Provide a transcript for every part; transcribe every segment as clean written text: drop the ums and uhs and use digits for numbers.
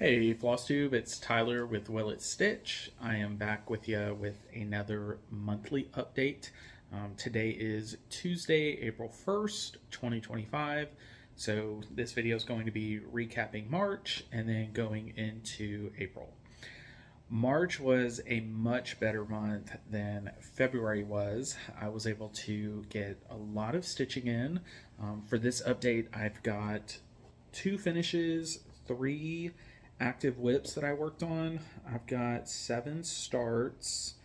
Hey Flosstube, it's Tyler with Will It Stitch. I am back with you with another monthly update. Today is Tuesday, April 1st, 2025. So this video is going to be recapping March and then going into April. March was a much better month than February was. I was able to get a lot of stitching in. For this update, I've got 2 finishes, 3 active whips that I worked on. I've got 7 starts,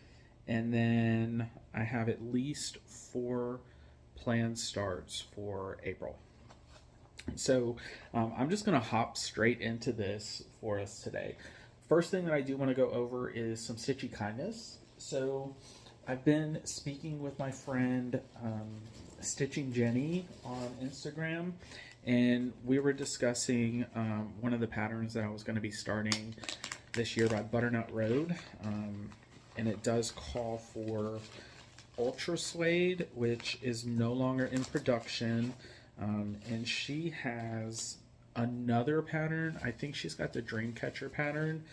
and then I have at least 4 planned starts for April. So I'm just going to hop straight into this for us today. First thing that I do want to go over is some stitchy kindness. So I've been speaking with my friend Stitching Jenny on Instagram, and we were discussing one of the patterns that I was going to be starting this year by Butternut Road, and it does call for Ultra Suede, which is no longer in production, and she has another pattern. I think she's got the Dreamcatcher pattern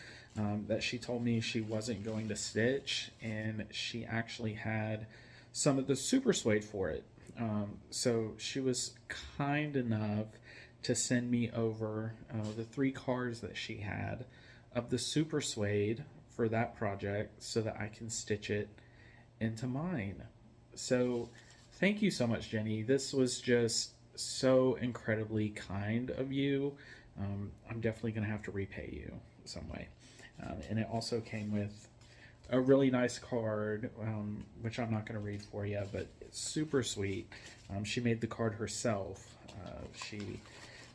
that she told me she wasn't going to stitch, and she actually had some of the Super Suede for it. So she was kind enough to send me over the 3 cards that she had of the Super Suede for that project so that I can stitch it into mine. So thank you so much, Jenny. This was just so incredibly kind of you. I'm definitely going to have to repay you some way. And it also came with a really nice card, which I'm not going to read for you, but it's super sweet. She made the card herself. She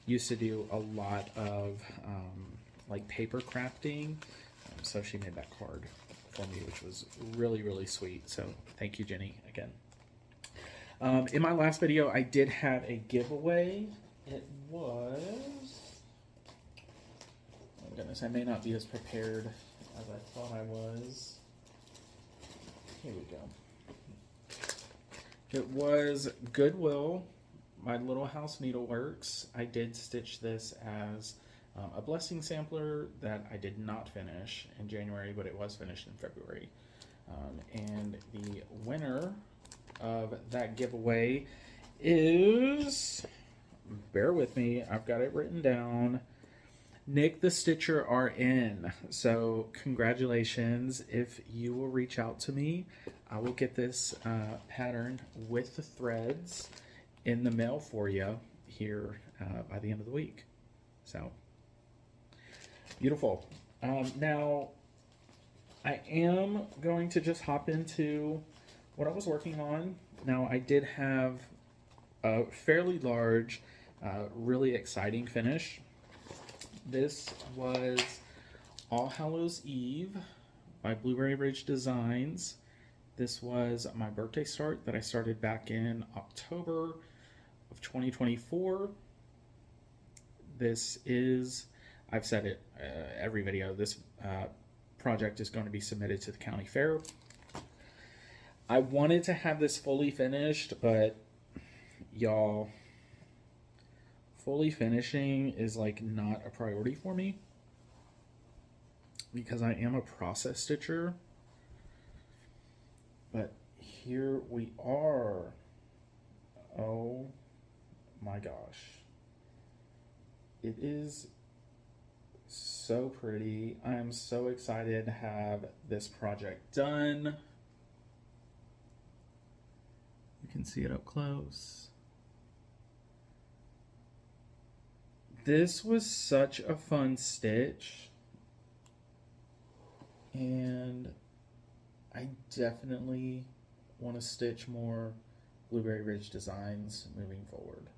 used to do a lot of like paper crafting, so she made that card for me, which was really, really sweet. So thank you, Jenny, again. In my last video, I did have a giveaway. It was... oh goodness, I may not be as prepared as I thought I was. Here we go. It was Goodwill, My Little House Needleworks. I did stitch this as a blessing sampler that I did not finish in January, but it was finished in February. And the winner of that giveaway is, bear with me, I've got it written down, Nick the Stitcher RN. So congratulations. If you will reach out to me, I will get this pattern with the threads in the mail for you here by the end of the week. So beautiful. Now I am going to just hop into what I was working on. Now I did have a fairly large, really exciting finish. This was All Hallows Eve by Blueberry Ridge Designs. This was my birthday start that I started back in October of 2024. This is, I've said it every video, this project is going to be submitted to the county fair. I wanted to have this fully finished, but y'all, fully finishing is like not a priority for me because I am a process stitcher. But here we are. Oh my gosh. It is so pretty. I am so excited to have this project done. You can see it up close. This was such a fun stitch, and I definitely want to stitch more Blueberry Ridge Designs moving forward.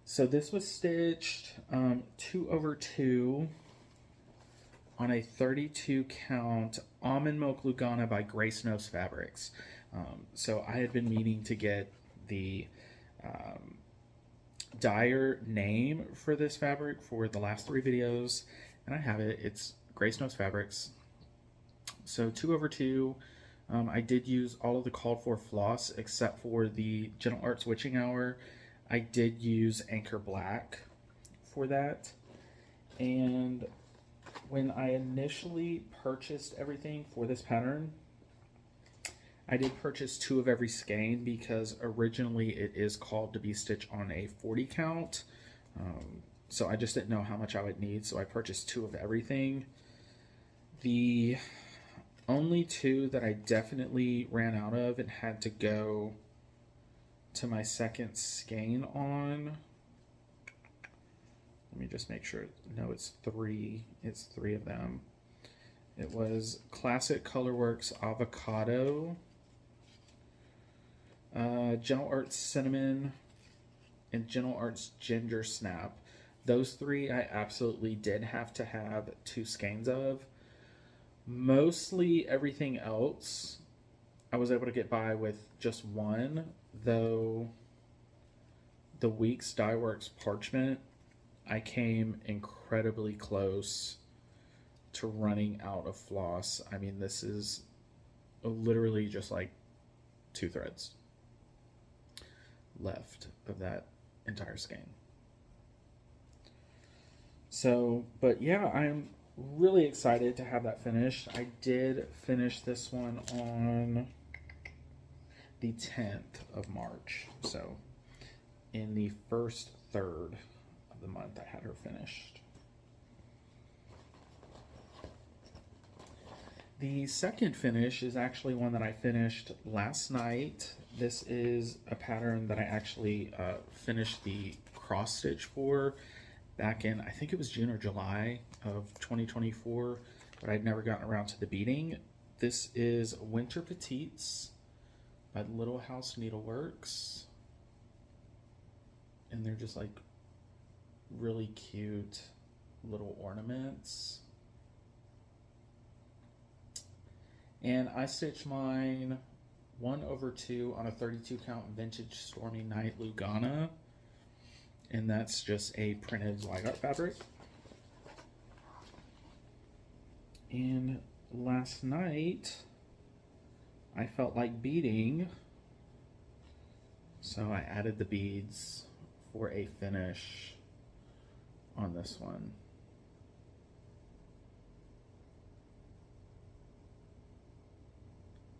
So this was stitched 2/2 on a 32 count Almond Milk Lugana by Grace Knows Fabrics. So I had been meaning to get the dyer name for this fabric for the last 3 videos, and I have it. It's Grace Knows Fabrics. So 2/2. I did use all of the called for floss except for the Gentle Arts Witching Hour. I did use Anchor Black for that. And when I initially purchased everything for this pattern, I did purchase 2 of every skein because originally it is called to be stitched on a 40 count. So I just didn't know how much I would need, so I purchased 2 of everything. The only 2 that I definitely ran out of and had to go to my second skein on. Let me just make sure. No, it's 3. It's 3 of them. It was Classic Colorworks Avocado, Gentle Arts Cinnamon, and Gentle Arts Ginger Snap. Those 3 I absolutely did have to have 2 skeins of. Mostly everything else I was able to get by with just 1, though the Weeks Dye Works Parchment, I came incredibly close to running out of floss. I mean, this is literally just like 2 threads left of that entire skein. So, but yeah, I'm really excited to have that finished. I did finish this one on the 10th of March. So in the first third of the month, I had her finished. The second finish is actually one that I finished last night. This is a pattern that I actually finished the cross stitch for back in, I think it was June or July of 2024, but I'd never gotten around to the beading. This is Winter Petites by Little House Needleworks. And they're just like really cute little ornaments. And I stitched mine 1/2 on a 32 count vintage Stormy Night Lugana. And that's just a printed Zygot fabric. And last night I felt like beading, so I added the beads for a finish on this one.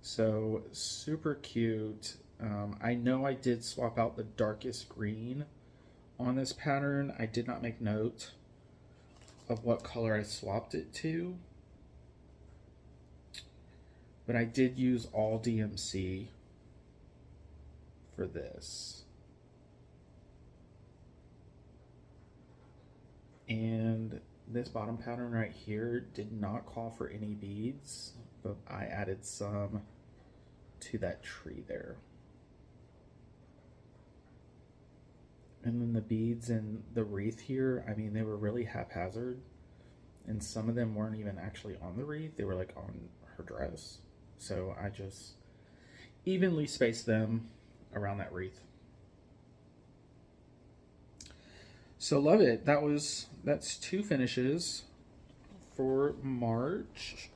So super cute. I know I did swap out the darkest green on this pattern. I did not make note of what color I swapped it to, but I did use all DMC for this. And this bottom pattern right here did not call for any beads, but I added some to that tree there. And then the beads and the wreath here, I mean, they were really haphazard. And some of them weren't even actually on the wreath. They were like on her dress. So I just evenly spaced them around that wreath. So love it. That's 2 finishes for March.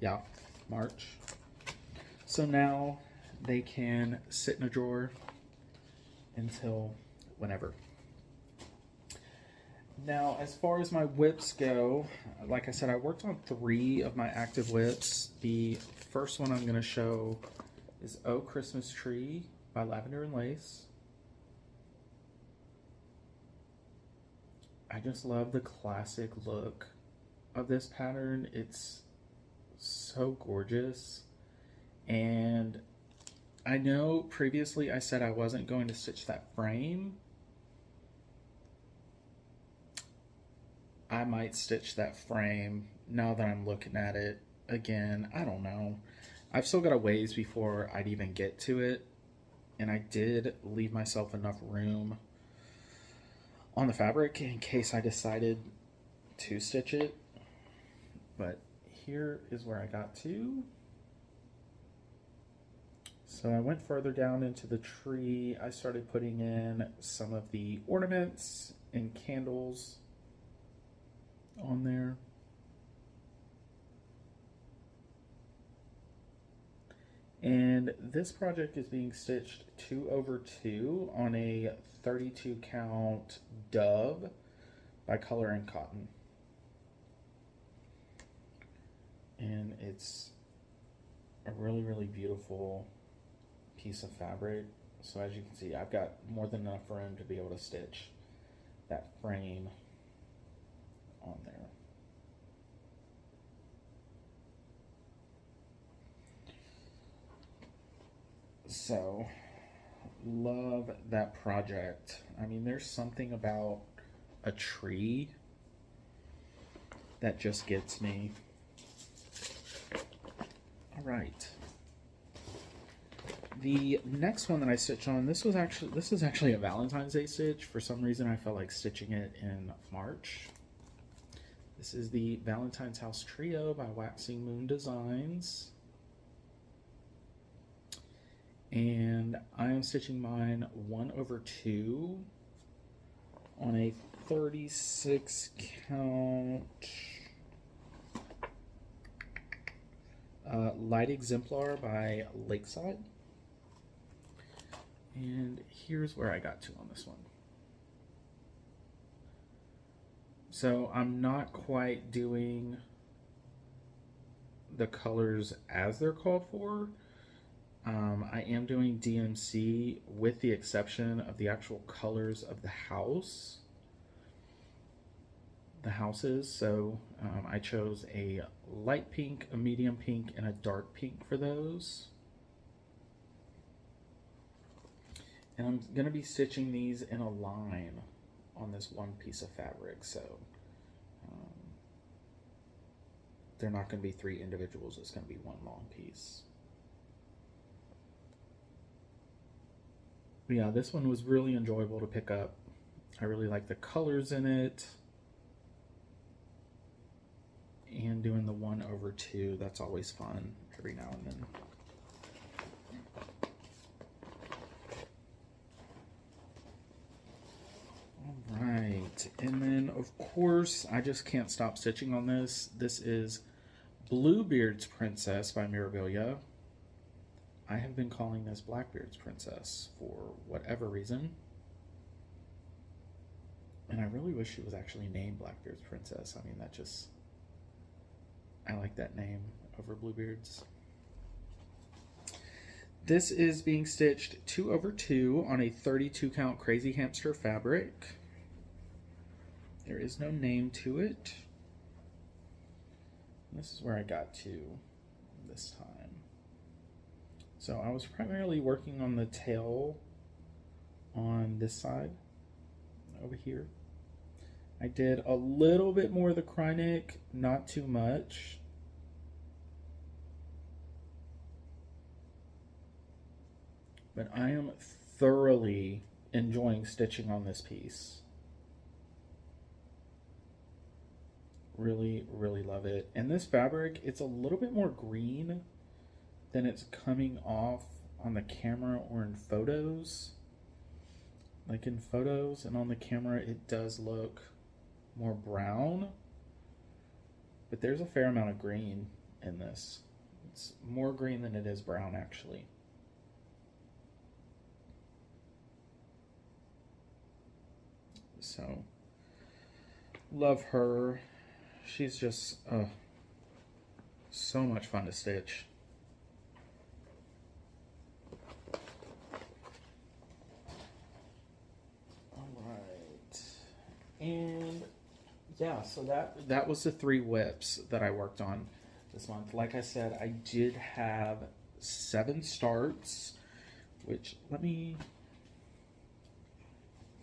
Yeah, March. So now they can sit in a drawer until whenever. Now, as far as my whips go, like I said, I worked on 3 of my active whips. The first one I'm going to show is Oh Christmas Tree by Lavender and Lace. I just love the classic look of this pattern. It's so gorgeous. And I know previously I said I wasn't going to stitch that frame. I might stitch that frame now that I'm looking at it again. I don't know. I've still got a ways before I'd even get to it. And I did leave myself enough room on the fabric in case I decided to stitch it. But here is where I got to. So I went further down into the tree. I started putting in some of the ornaments and candles on there. And this project is being stitched 2/2 on a 32 count dove. by Color and Cotton. And it's a really, really beautiful piece of fabric. So as you can see, I've got more than enough room to be able to stitch that frame on there. So, love that project. I mean, there's something about a tree that just gets me. All right. The next one that I stitched on, this is actually a Valentine's Day stitch. For some reason, I felt like stitching it in March. This is the Valentine's House Trio by Waxing Moon Designs. And I am stitching mine 1/2 on a 36 count light exemplar by Lakeside. And here's where I got to on this one. So I'm not quite doing the colors as they're called for. I am doing DMC with the exception of the actual colors of the houses. So I chose a light pink, a medium pink, and a dark pink for those. And I'm going to be stitching these in a line on this one piece of fabric. So they're not going to be 3 individuals. It's going to be one long piece. But yeah, this one was really enjoyable to pick up. I really like the colors in it. And doing the 1/2, that's always fun every now and then. All right, and then of course, I just can't stop stitching on this. This is Bluebeard's Princess by Mirabilia. I have been calling this Blackbeard's Princess for whatever reason. And I really wish she was actually named Blackbeard's Princess. I mean, I like that name over Bluebeard's. This is being stitched 2/2 on a 32 count Crazy Hamster fabric. There is no name to it. And this is where I got to this time. So I was primarily working on the tail on this side over here. I did a little bit more of the cry neck, not too much. But I am thoroughly enjoying stitching on this piece. Really, really love it. And this fabric, it's a little bit more green than it's coming off on the camera or in photos. Like in photos and on the camera, it does look more brown, but there's a fair amount of green in this. It's more green than it is brown, actually. So, love her. She's just so much fun to stitch. And yeah, so that was the 3 whips that I worked on this month. Like I said, I did have 7 starts, which let me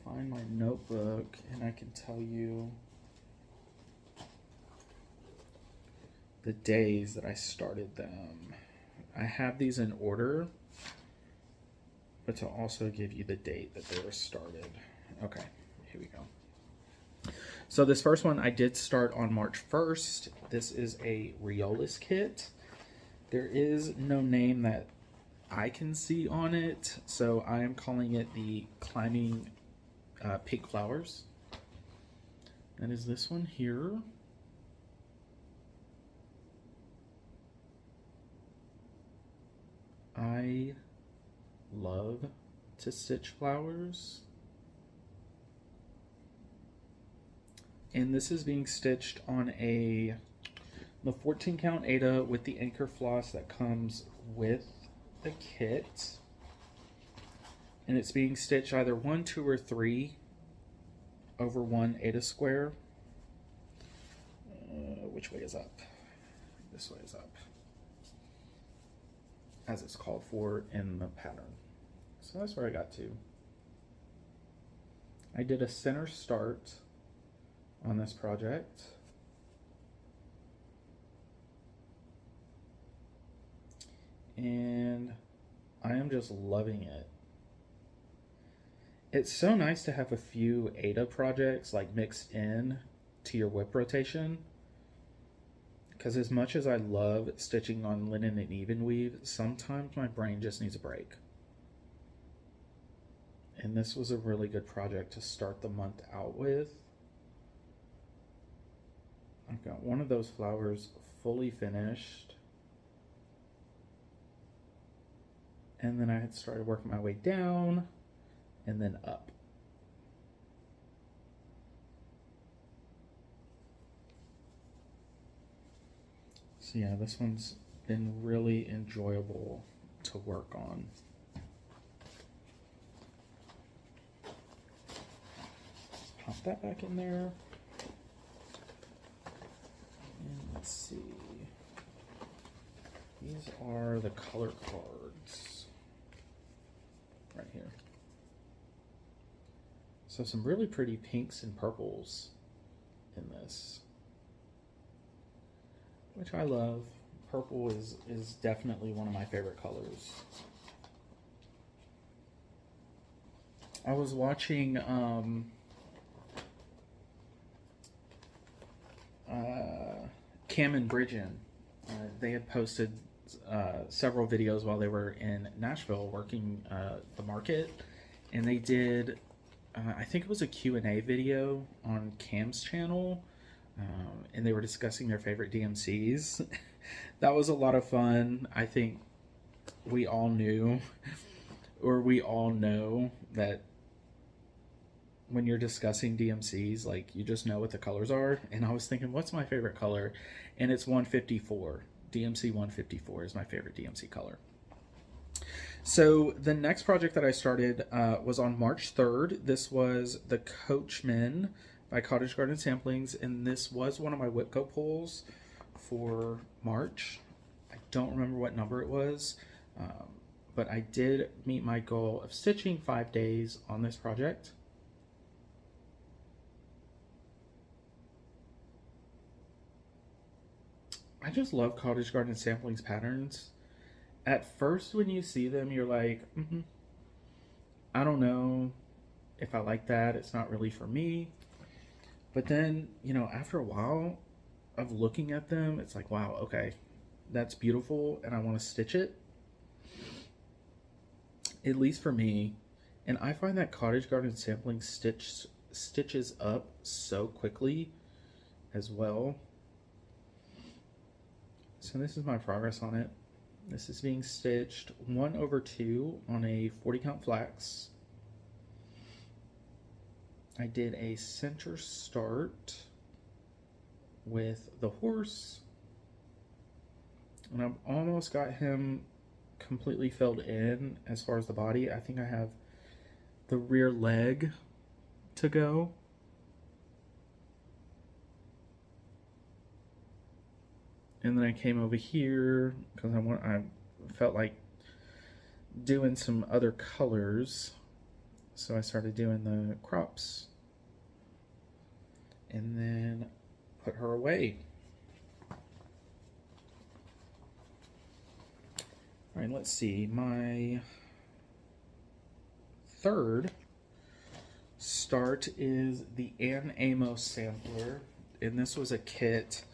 find my notebook and I can tell you the days that I started them. I have these in order, but to also give you the date that they were started. Okay, here we go. So this first one I did start on March 1st. This is a Riolis kit. There is no name that I can see on it, so I am calling it the Climbing Pink Flowers. That is this one here. I love to stitch flowers. And this is being stitched on the 14 count Ada with the anchor floss that comes with the kit. And it's being stitched either 1, 2, or 3 over 1 Ada square. Which way is up? This way is up, as it's called for in the pattern. So that's where I got to. I did a center start on this project. And I am just loving it. It's so nice to have a few Ada projects like mixed in to your whip rotation. Because as much as I love stitching on linen and even weave, sometimes my brain just needs a break. And this was a really good project to start the month out with. I've got one of those flowers fully finished. And then I had started working my way down and then up. So yeah, this one's been really enjoyable to work on. Pop that back in there. And let's see. These are the color cards right here. So some really pretty pinks and purples in this, which I love. Purple is definitely one of my favorite colors. I was watching Cam and Bridgen. They had posted several videos while they were in Nashville working the market, and they did I think it was a Q&A video on Cam's channel, and they were discussing their favorite DMCs. That was a lot of fun. I think we all knew, or we all know, that when you're discussing DMCs, like, you just know what the colors are. And I was thinking, what's my favorite color? And it's 154. DMC 154 is my favorite DMC color. So the next project that I started was on March 3rd. This was the Coachman by Cottage Garden Samplings, and this was one of my Whipco pulls for March. I don't remember what number it was, but I did meet my goal of stitching 5 days on this project. I just love Cottage Garden Samplings patterns. At first, when you see them, you're like, I don't know if I like that. It's not really for me. But then, you know, after a while of looking at them, it's like, wow, okay, that's beautiful, and I want to stitch it. At least for me. And I find that Cottage Garden Sampling stitches up so quickly as well. So this is my progress on it. This is being stitched 1/2 on a 40 count flax. I did a center start with the horse, and I've almost got him completely filled in as far as the body. I think I have the rear leg to go. And then I came over here because I felt like doing some other colors. So I started doing the crops. And then put her away. All right, let's see. My third start is the Ann Amos sampler. And this was a kit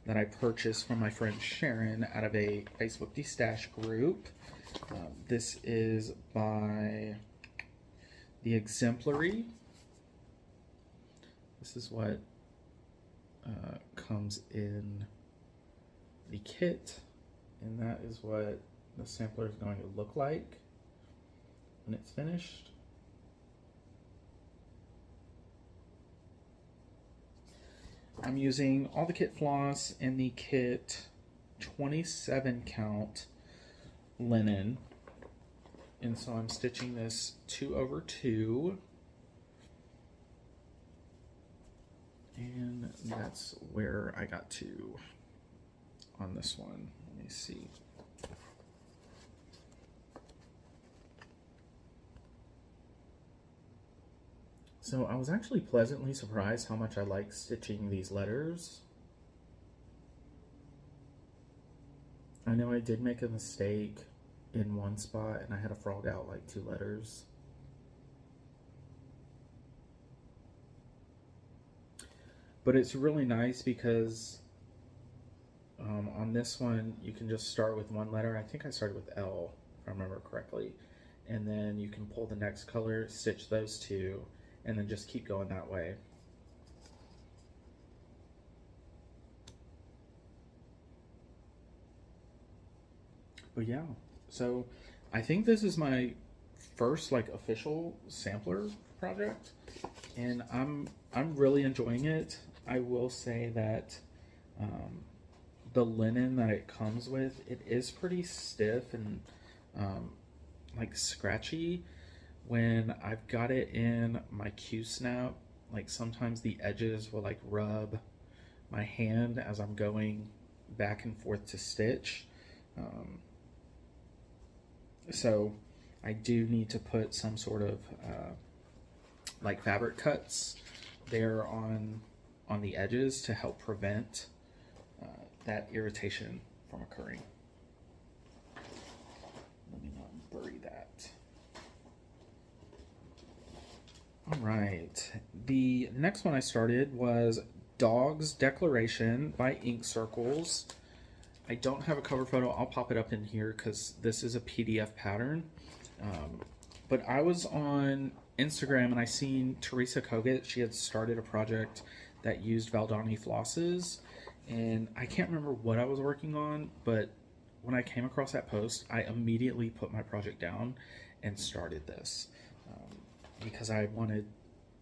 that I purchased from my friend Sharon out of a Facebook Destash group. This is by The Exemplary. This is what comes in the kit, and that is what the sampler is going to look like when it's finished. I'm using all the kit floss in the kit 27 count linen, and so I'm stitching this 2/2, and that's where I got to on this one. Let me see. So I was actually pleasantly surprised how much I like stitching these letters. I know I did make a mistake in one spot and I had to frog out like 2 letters. But it's really nice because on this one you can just start with one letter. I think I started with L if I remember correctly. And then you can pull the next color, stitch those 2, and then just keep going that way. But yeah, so I think this is my first like official sampler project, and I'm really enjoying it. I will say that the linen that it comes with, it is pretty stiff and like scratchy. When I've got it in my Q-snap, like sometimes the edges will like rub my hand as I'm going back and forth to stitch. So I do need to put some sort of like fabric cuts there on the edges to help prevent that irritation from occurring. Let me not bury that. All right, the next one I started was Dog's Declaration by Ink Circles. I don't have a cover photo. I'll pop it up in here because this is a PDF pattern. But I was on Instagram and I seen Teresa Kogut. She had started a project that used Valdani flosses, and I can't remember what I was working on, but when I came across that post, I immediately put my project down and started this. Because I wanted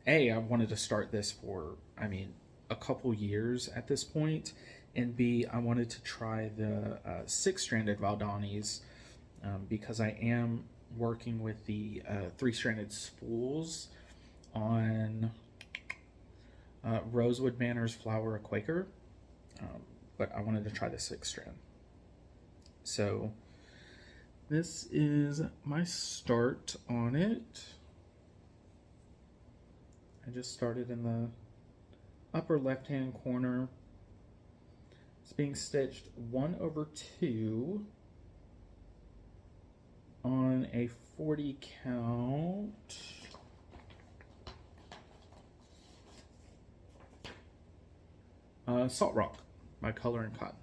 to start this for, I mean, a couple years at this point, and B, I wanted to try the 6-stranded Valdanis because I am working with the 3-stranded spools on Rosewood Manor's Flower a Quaker, but I wanted to try the 6-strand. So this is my start on it. I just started in the upper left-hand corner. It's being stitched 1/2 on a 40 count. Salt Rock by Color and Cotton.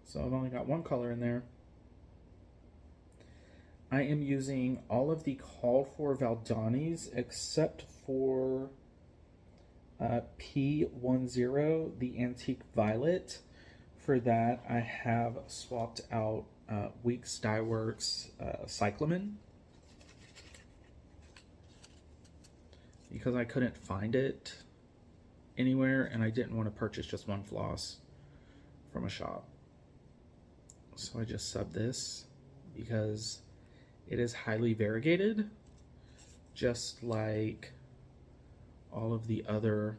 So I've only got one color in there. I am using all of the called for Valdanis except for P10, the Antique Violet. For that, I have swapped out Weeks Dye Works Cyclamen because I couldn't find it anywhere and I didn't want to purchase just one floss from a shop. So I just subbed this because it is highly variegated, just like all of the other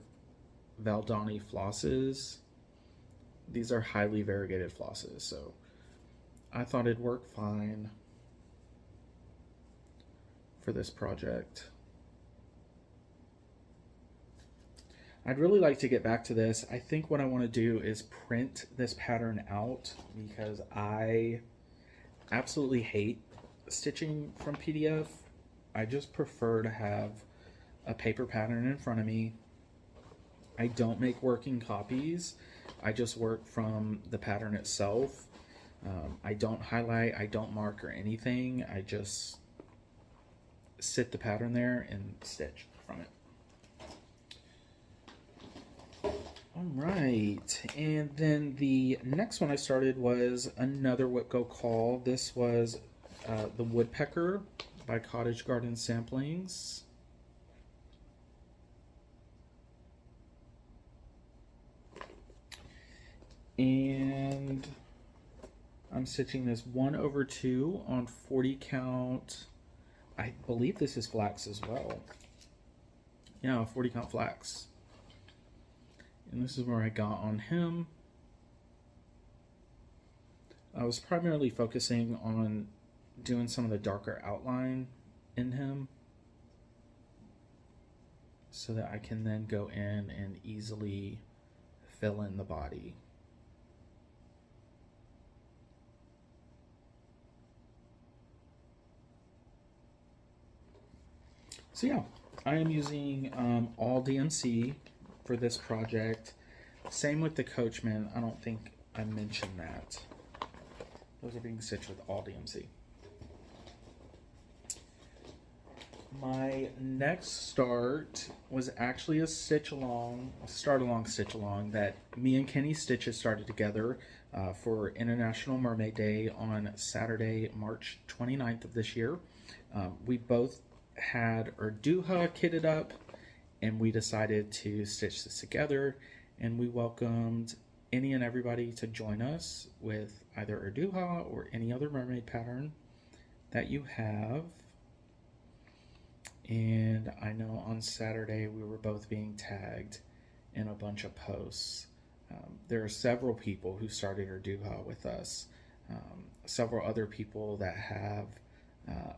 Valdani flosses. These are highly variegated flosses, so I thought it'd work fine for this project. I'd really like to get back to this. I think what I want to do is print this pattern out because I absolutely hate stitching from PDF. I just prefer to have a paper pattern in front of me. I don't make working copies. I just work from the pattern itself. I don't highlight, I don't mark or anything. I just sit the pattern there and stitch from it. All right, and then the next one I started was another Whipco Call. This was The Woodpecker by Cottage Garden Samplings. And I'm stitching this 1/2 on 40 count. I believe this is flax as well. Yeah, 40 count flax. And this is where I got on him. I was primarily focusing on doing some of the darker outline in him so that I can then go in and easily fill in the body. So yeah, I am using all DMC for this project. Same with the Coachman. I don't think I mentioned that. Those are being stitched with all DMC. My next start was actually a stitch along stitch along that me and Kenny Stitches started together for International Mermaid Day on Saturday, March 29th of this year. We both had our Duha kitted up, and we decided to stitch this together, and we welcomed any and everybody to join us with either Urduha or any other mermaid pattern that you have. And I know on Saturday we were both being tagged in a bunch of posts. There are several people who started Urduha with us, several other people that have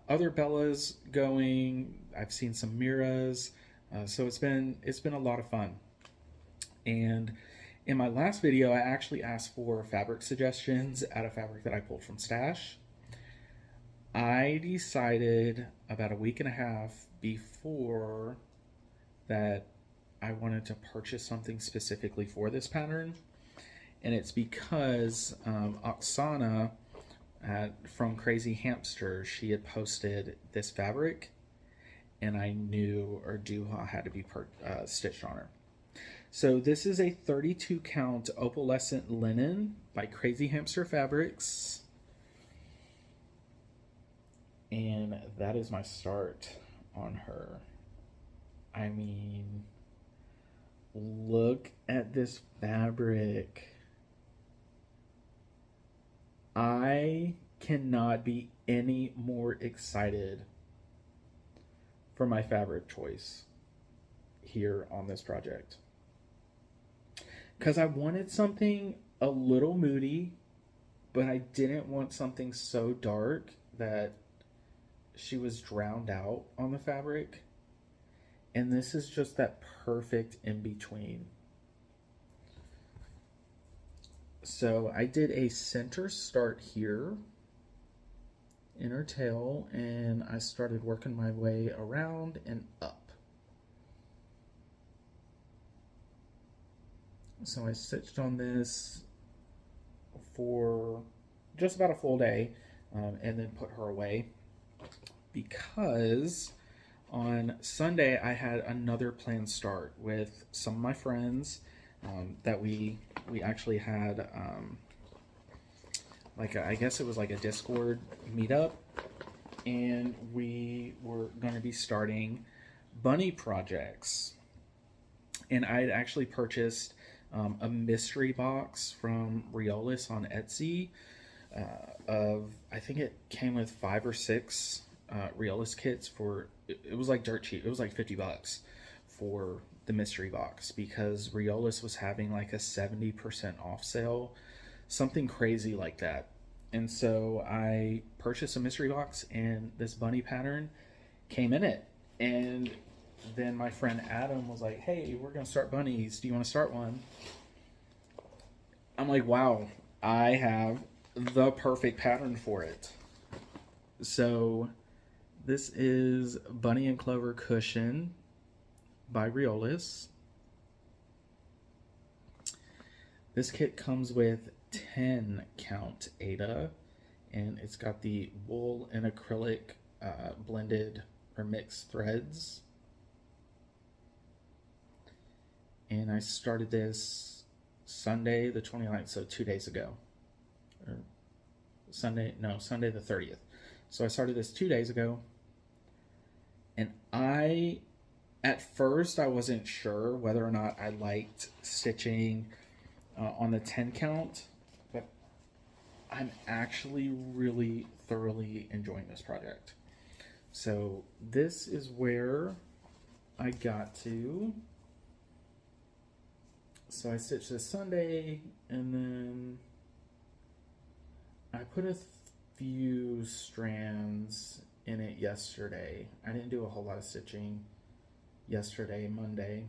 other Bellas going. I've seen some Miras, so it's been a lot of fun. And in my last video, I actually asked for fabric suggestions out of fabric that I pulled from Stash. I decided about a week and a half before that I wanted to purchase something specifically for this pattern, and it's because Oksana from Crazy Hamster, she had posted this fabric, and I knew Urduha had to be stitched on her. So this is a 32 count opalescent linen by Crazy Hamster Fabrics. And that is my start on her. I mean, look at this fabric. I cannot be any more excited for my fabric choice here on this project, because I wanted something a little moody, but I didn't want something so dark that she was drowned out on the fabric. And this is just that perfect in between. So I did a center start here in her tail, and I started working my way around and up. So I stitched on this for just about a full day, and then put her away, because on Sunday I had another planned start with some of my friends that we actually had I guess it was like a Discord meetup, and we were going to be starting bunny projects. And I had actually purchased a mystery box from Riolis on Etsy I think it came with 5 or 6 Riolis kits for, it was like dirt cheap. It was like $50 for the mystery box, because Riolis was having like a 70% off sale, something crazy like that. And so I purchased a mystery box, and this bunny pattern came in it. And then my friend Adam was like, hey, we're going to start bunnies. Do you want to start one? I'm like, wow, I have the perfect pattern for it. So this is Bunny and Clover Cushion by Riolis. This kit comes with 10 count Ada, and it's got the wool and acrylic blended or mixed threads. And I started this Sunday the 29th, so 2 days ago. Or Sunday the 30th. So I started this 2 days ago. And at first I wasn't sure whether or not I liked stitching on the 10 count, but I'm actually really thoroughly enjoying this project. So this is where I got to. So I stitched this Sunday, and then I put a few strands in it yesterday. I didn't do a whole lot of stitching yesterday, Monday.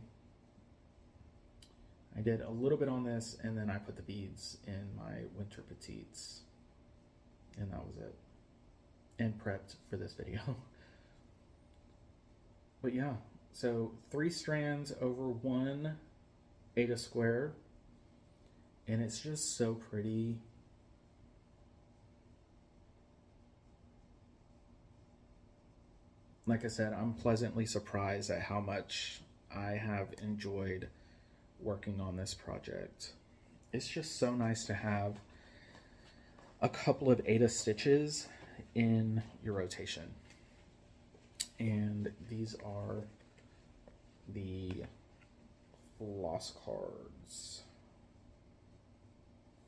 I did a little bit on this, and then I put the beads in my winter petites, and that was it. And prepped for this video. But yeah, so 3 strands over 1 Aida square, and it's just so pretty. Like I said, I'm pleasantly surprised at how much I have enjoyed working on this project. It's just so nice to have a couple of Aida stitches in your rotation. And these are the floss cards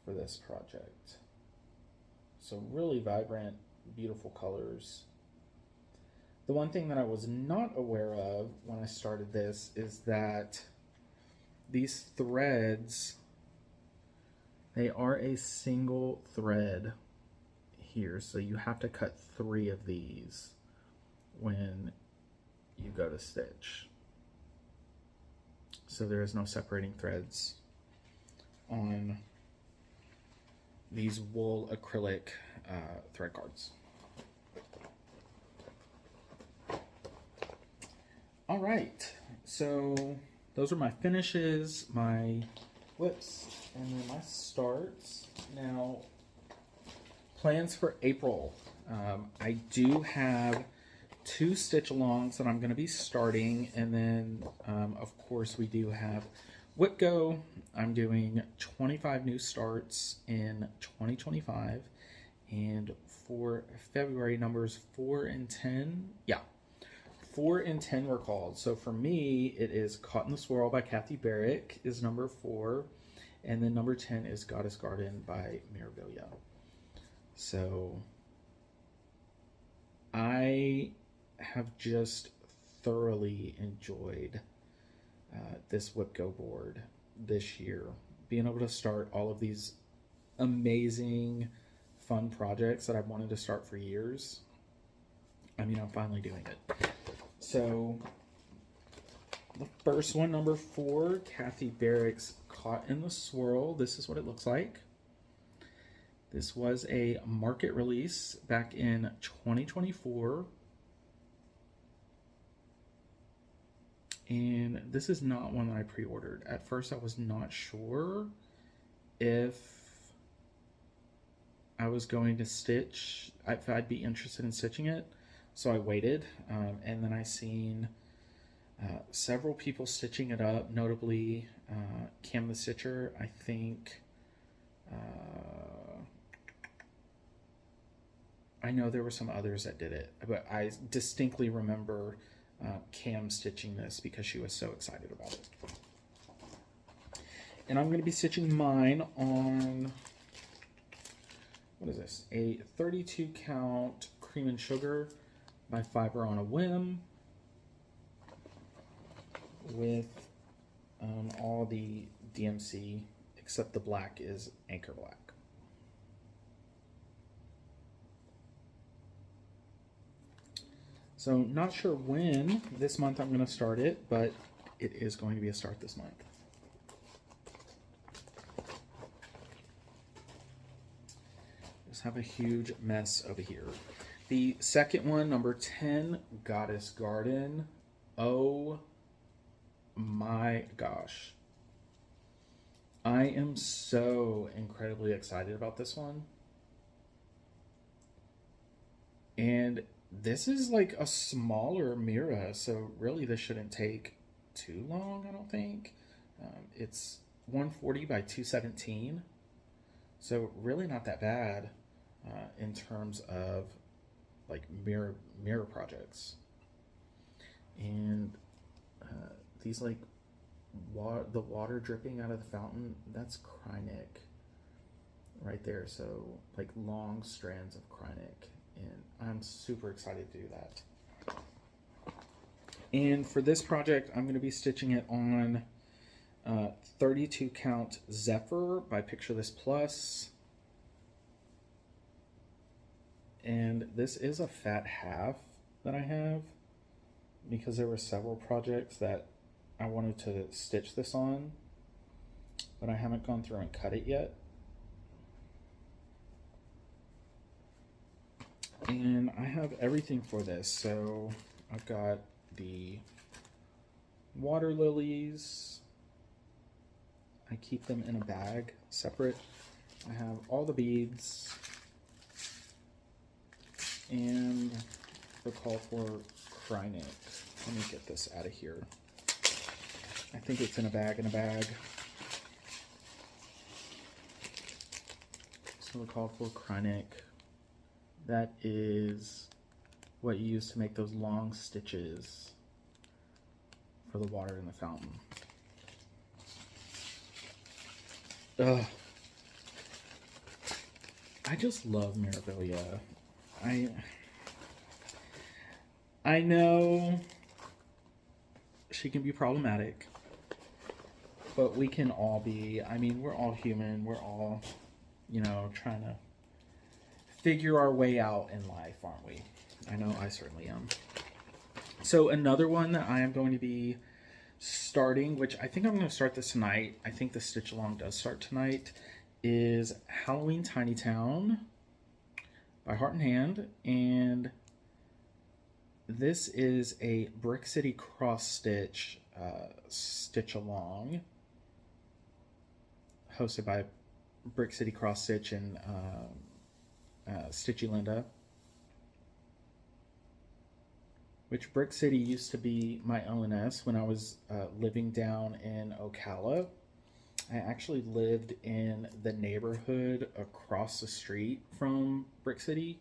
for this project. So really vibrant, beautiful colors. The one thing that I was not aware of when I started this is that these threads, they are a single thread here, so you have to cut 3 of these when you go to stitch. So there is no separating threads on these wool acrylic thread cards. All right, so those are my finishes, my whips, and then my starts. Now, plans for April. I do have 2 stitch alongs that I'm going to be starting, and then of course we do have Whip Go. I'm doing 25 new starts in 2025, and for February, numbers 4 and 10, 4 and 10 were called. So for me, it is Caught in the Swirl by Kathy Barrick is number 4, and then number 10 is Goddess Garden by Mirabilia. So I have just thoroughly enjoyed this Whip Go board this year. Being able to start all of these amazing, fun projects that I've wanted to start for years. I mean, I'm finally doing it. So the first one, number 4, Kathy Barrick's Caught in the Swirl. This is what it looks like. This was a market release back in 2024. And this is not one that I pre-ordered. At first I was not sure if I was going to stitch, if I'd be interested in stitching it. So I waited, and then I seen several people stitching it up, notably Cam the Stitcher. I think I know there were some others that did it, but I distinctly remember Cam stitching this because she was so excited about it. And I'm going to be stitching mine on, what is this? A 32 count Cream and Sugar by Fiber on a Whim with all the DMC except the black is Anchor Black. So not sure when this month I'm going to start it, but it is going to be a start this month. Just have a huge mess over here. The second one, number 10, Goddess Garden. Oh my gosh. I am so incredibly excited about this one. And this is like a smaller Mira, so really this shouldn't take too long, I don't think. It's 140 by 217, so really not that bad in terms of like mirror projects. And these like the water dripping out of the fountain, that's Krynic right there. So like long strands of Krynic, and I'm super excited to do that. And for this project, I'm going to be stitching it on 32 count Zephyr by Picture This Plus. And this is a fat half that I have because there were several projects that I wanted to stitch this on, but I haven't gone through and cut it yet. And I have everything for this. So I've got the water lilies. I keep them in a bag separate. I have all the beads and the call for Krynic. Let me get this out of here. I think it's in a bag So the call for Krynic. That is what you use to make those long stitches for the water in the fountain. Ugh. I just love Mirabilia. I know she can be problematic, but we can all be. I mean, we're all human. We're all, you know, trying to figure our way out in life, aren't we? I know I certainly am. So another one that I am going to be starting, which I think I'm going to start this tonight. I think the stitch along does start tonight, is Halloween Tiny Town by Heart and Hand. And this is a Brick City cross stitch stitch along, hosted by Brick City Cross Stitch and Stitchy Linda, which Brick City used to be my ONS when I was living down in Ocala. I actually lived in the neighborhood across the street from Brick City,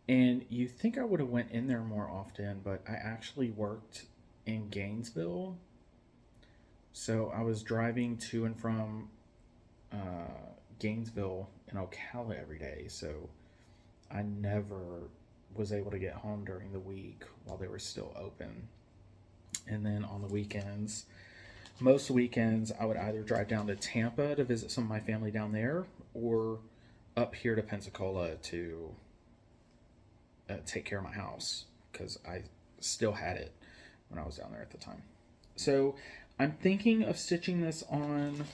and you think I would have went in there more often, but I actually worked in Gainesville, so I was driving to and from Gainesville and Ocala every day, so I never was able to get home during the week while they were still open. And then on the weekends, most weekends, I would either drive down to Tampa to visit some of my family down there, or up here to Pensacola to take care of my house, because I still had it when I was down there at the time. So I'm thinking of stitching this on,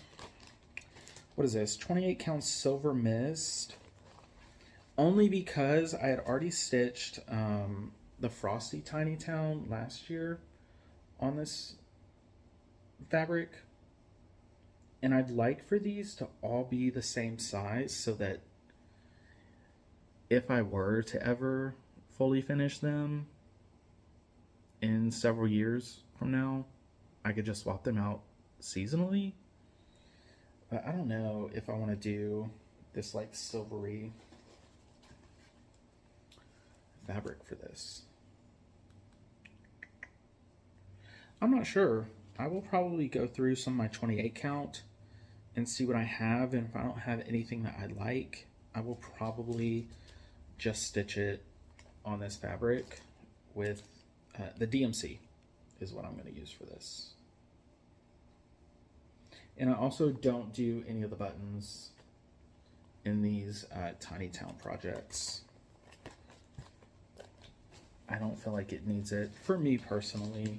what is this, 28 count Silver Mist, only because I had already stitched the Frosty Tiny Town last year on this fabric, and I'd like for these to all be the same size so that if I were to ever fully finish them in several years from now, I could just swap them out seasonally. But I don't know if I want to do this like silvery fabric for this. I'm not sure. I will probably go through some of my 28 count and see what I have, and if I don't have anything that I like, I will probably just stitch it on this fabric with the DMC is what I'm going to use for this. And I also don't do any of the buttons in these Tiny Town projects. I don't feel like it needs it, for me personally.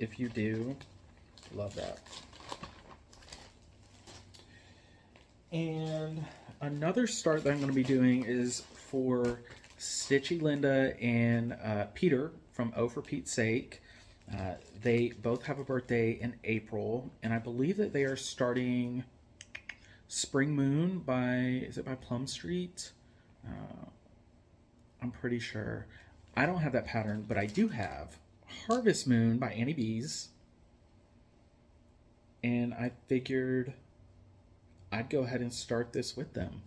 If you do, love that. And another start that I'm going to be doing is for Stitchy Linda and Peter from Oh For Pete's Sake. They both have a birthday in April, and I believe that they are starting Spring Moon by, is it by Plum Street? I'm pretty sure. I don't have that pattern, but I do have Harvest Moon by Annie Bees, and I figured I'd go ahead and start this with them.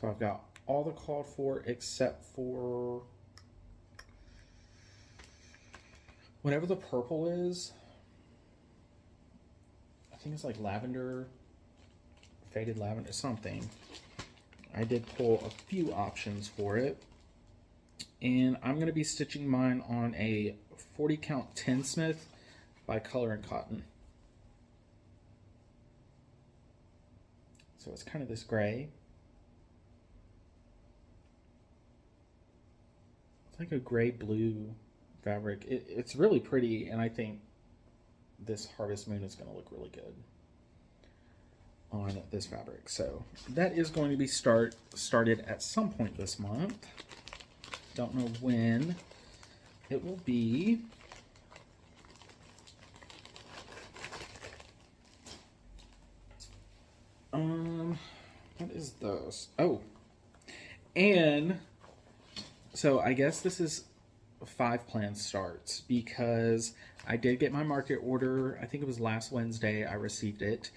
So I've got all the called for except for whatever the purple is. think it's like lavender, faded lavender, something. I did pull a few options for it. And I'm going to be stitching mine on a 40 count tinsmith by Color and Cotton. So it's kind of this gray. It's like a gray blue fabric. It's really pretty, and I think this Harvest Moon is going to look really good on this fabric. So that is going to be started at some point this month. Don't know when it will be. What is those? Oh, and so I guess this is 5 plan starts, because I did get my market order. I think it was last Wednesday I received it,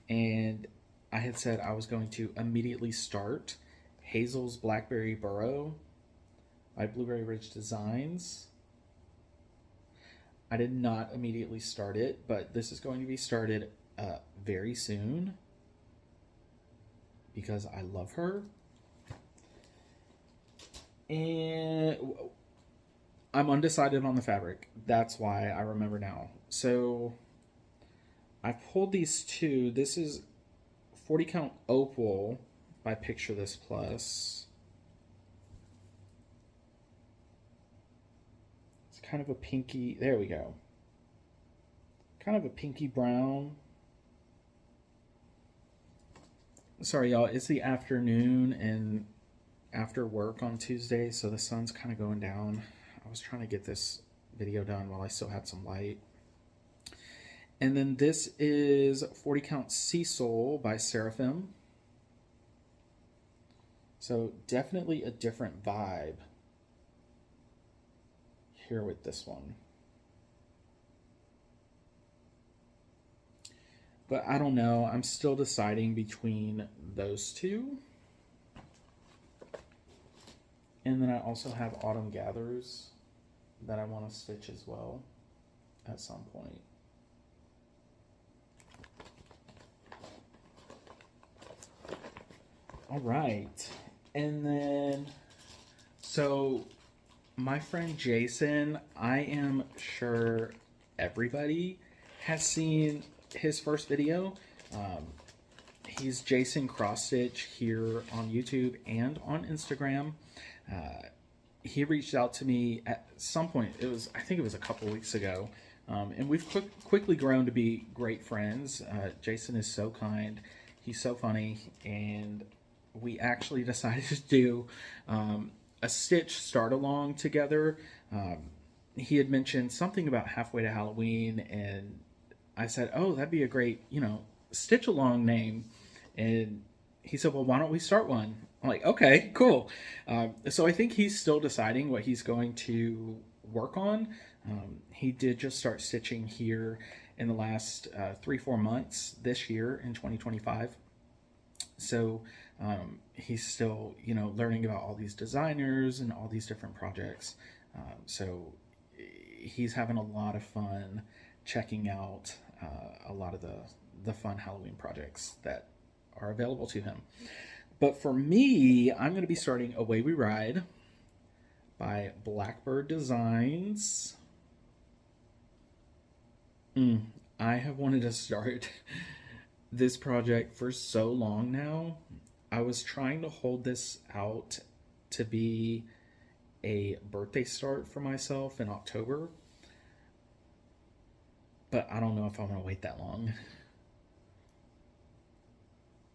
and I had said I was going to immediately start Hazel's Blackberry Burrow by Blueberry Ridge Designs. I did not immediately start it, but this is going to be started very soon because I love her. And I'm undecided on the fabric. That's why I remember now. So I pulled these two. This is 40 count opal by Picture This Plus. It's kind of a pinky, there we go. Kind of a pinky brown. Sorry y'all, it's the afternoon and after work on Tuesday, so the sun's kind of going down. I was trying to get this video done while I still had some light. And then this is 40 count Sea Soul by Seraphim. So definitely a different vibe here with this one. But I don't know, I'm still deciding between those two. And then I also have Autumn Gathers that I want to stitch as well at some point. All right. And then, so my friend Jason, I am sure everybody has seen his first video. He's Jason Cross Stitch here on YouTube and on Instagram. He reached out to me at some point. I think it was a couple weeks ago. And we've quickly grown to be great friends. Jason is so kind. He's so funny. And we actually decided to do a stitch start along together. He had mentioned something about halfway to Halloween, and I said, oh, that'd be a great, stitch along name. And he said, well, why don't we start one? I'm like, okay, cool. So I think he's still deciding what he's going to work on. He did just start stitching here in the last 3-4 months this year in 2025. So he's still, learning about all these designers and all these different projects. So he's having a lot of fun checking out a lot of the fun Halloween projects that are available to him. But for me, I'm going to be starting Away We Ride by Blackbird Designs. I have wanted to start this project for so long now. I was trying to hold this out to be a birthday start for myself in October, but I don't know if I'm going to wait that long.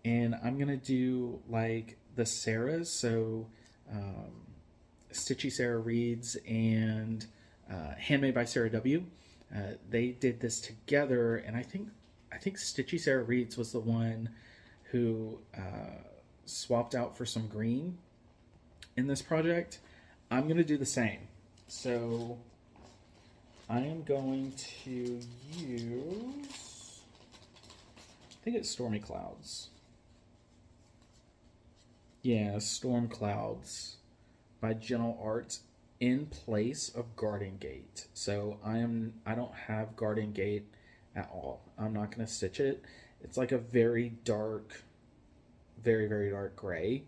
And I'm going to do like the Sarahs, so Stitchy Sarah Reads and Handmade by Sarah W. They did this together, and I think Stitchy Sarah Reads was the one who swapped out for some green in this project. I'm going to do the same. So I am going to use, I think it's Stormy Clouds. Yeah, Storm Clouds by Gentle Arts in place of Garden Gate. So I don't have Garden Gate at all. I'm not going to stitch it. It's like a very dark, very, very dark gray.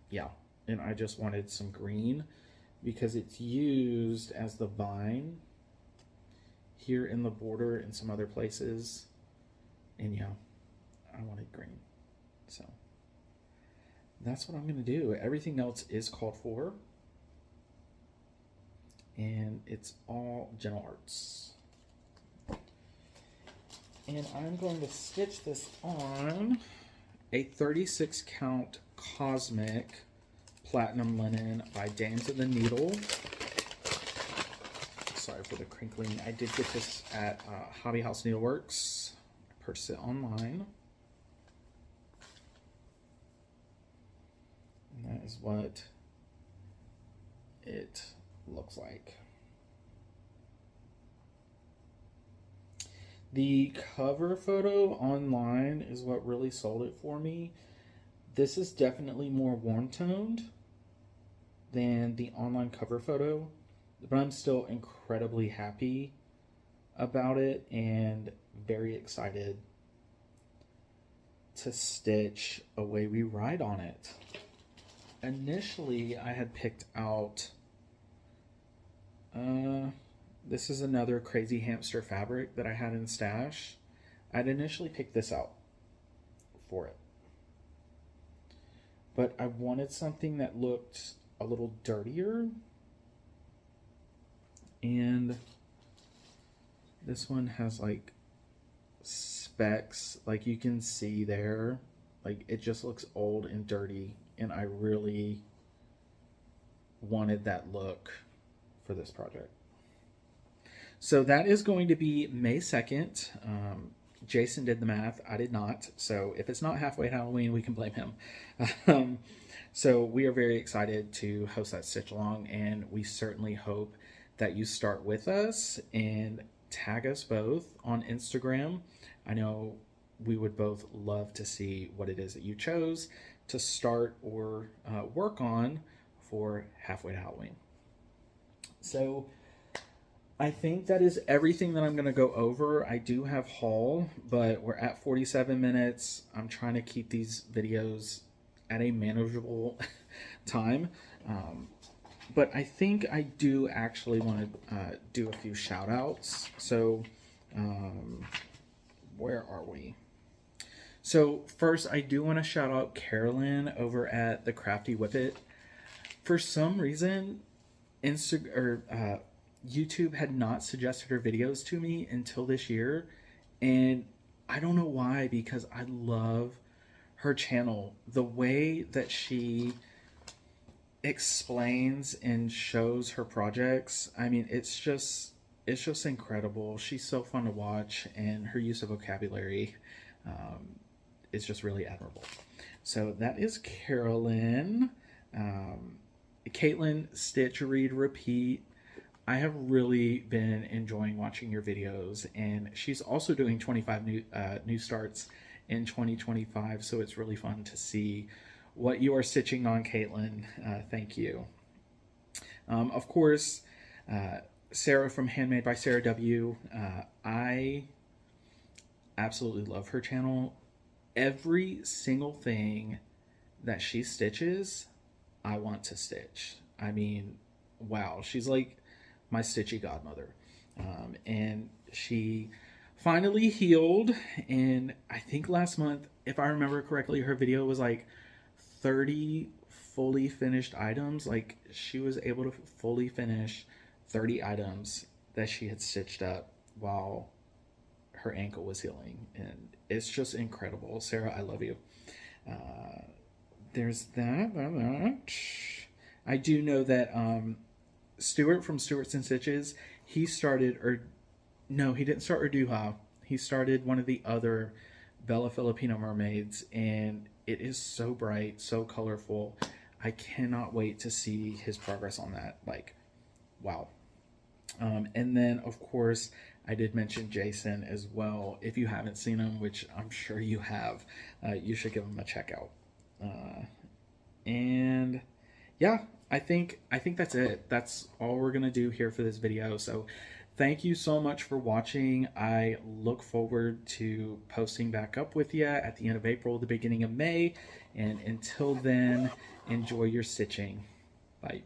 Yeah, and I just wanted some green because it's used as the vine here in the border and some other places. And yeah, I wanted green. So that's what I'm going to do. Everything else is called for. And it's all Gentle Arts. And I'm going to stitch this on a 36 count Cosmic Platinum Linen by Dames of the Needle. Sorry for the crinkling. I did get this at Hobby House Needleworks. I purchased it online. And that is what it looks like. The cover photo online is what really sold it for me. This is definitely more warm toned than the online cover photo, but I'm still incredibly happy about it and very excited to stitch Away We Ride on it. Initially, I had picked out, this is another Crazy Hamster fabric that I had in stash. I'd initially picked this out for it, but I wanted something that looked a little dirtier, and this one has like specks, like you can see there, like it just looks old and dirty, and I really wanted that look for this project. So that is going to be May 2nd. Jason did the math, I did not. So if it's not halfway Halloween, we can blame him. So we are very excited to host that stitch along, and we certainly hope that you start with us and tag us both on Instagram. I know we would both love to see what it is that you chose to start or work on for halfway to Halloween. So I think that is everything that I'm going to go over. I do have haul, but we're at 47 minutes. I'm trying to keep these videos at a manageable time. But I think I do actually want to do a few shout outs. So where are we? So first, I do want to shout out Carolyn over at the Crafty Whippet. For some reason, YouTube had not suggested her videos to me until this year, and I don't know why, because I love her channel. The way that she explains and shows her projects, I mean, it's just incredible. She's so fun to watch, and her use of vocabulary is just really admirable. So that is Carolyn. Caitlin, Stitch, Read, Repeat. I have really been enjoying watching your videos, and she's also doing 25 new starts in 2025, so it's really fun to see what you are stitching on, Caitlin. Thank you. Of course, Sarah from Handmade by Sarah W. I absolutely love her channel. Every single thing that she stitches, I want to stitch. I mean, wow, she's like my stitchy godmother. And she finally healed, and I think last month, if I remember correctly, her video was like 30 fully finished items. Like, she was able to fully finish 30 items that she had stitched up while her ankle was healing, and it's just incredible. Sarah, I love you. There's that. I do know that Stuart from Stuarts and Stitches, he started, or no, he didn't start Urduha. He started one of the other Bella Filipino mermaids, and it is so bright, so colorful. I cannot wait to see his progress on that. Like, wow. And then, of course, I did mention Jason as well. If you haven't seen him, which I'm sure you have, you should give him a check out. And yeah, I think that's it. That's all we're gonna do here for this video. So thank you so much for watching. I look forward to posting back up with you at the end of April, the beginning of May. And until then, enjoy your stitching. Bye.